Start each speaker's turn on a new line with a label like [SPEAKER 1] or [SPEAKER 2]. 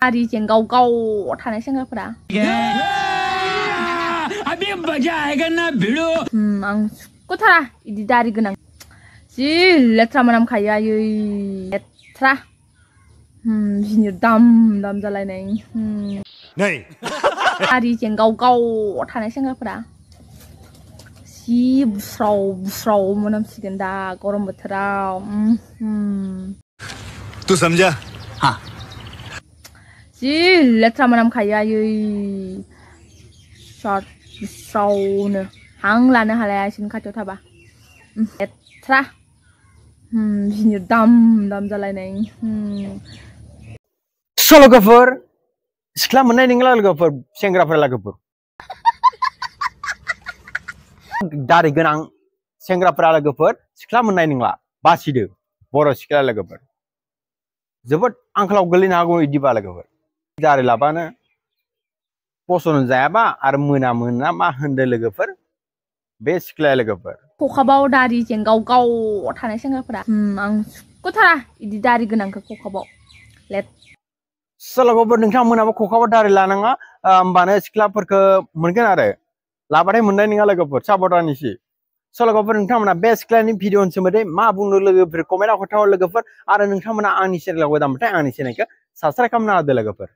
[SPEAKER 1] दारिजों गाव गाव थानाय सेंग्राफोरा
[SPEAKER 2] अभी मजा आएगा ना भिड़ो
[SPEAKER 1] आं सुखुथारा इदि दारि गोनां जि लेथ्रा मोनामखायो आयै लेथ्रा जिनि दाम जालायनाय
[SPEAKER 2] नै
[SPEAKER 1] दारिजों गाव गाव थानाय सेंग्राफोरा जि बुस्राव मोनामसिगोन दा गरम बोथोराव
[SPEAKER 2] तू समझा हाँ
[SPEAKER 1] जि लेथ्रा मोनामखायो आयै बुस्रावनो हां लानो हालाया इसोरनि खाथियाव थाबा लेथ्रा जिनि दाम जालायनाय
[SPEAKER 3] लोगोफोर सिख्ला मोननाय नंला लोगोफोर सेंग्राफोरा लोगोफोर दारि गोनां सेंग्राफोरा लोगोफोर सिख्ला मोननाय नंला बासिदो बर' सिख्ला लोगोफोर जोबोद आंखालाव गोलैनो हागौ इदिबा लोगोफोर दारि लाबानो पसन जायाबा आरो मोना मा होनदो लोगोफोर बे सिख्लाया लोगोफोर
[SPEAKER 1] खखाबाव दारिजों गाव गाव थानाय सेंग्राफोरा आं सुखुथारा इदि दारि गोनांखौ खखाबाव
[SPEAKER 3] लोगोफोर नोंथांमोनाबो खखाबाव दारि लानाङा होमबानो सिख्लाफोरखौ मोनगोन आरो लाबाथाय मोननाय नङा लोगोफोर साबधानसै लोगोफोर नोंथांमोना बे सिख्लानि भिडिअनि सोमोन्दै मा बुंनो लोगोफोर कमेन्टआव खोन्थाहर लोगोफोर आरो नोंथांमोना आंनि चेनेलाव गोदानबाथाय आंनि चेनेलखौ साबस्क्राइब खालामना होदो लोगोफोर।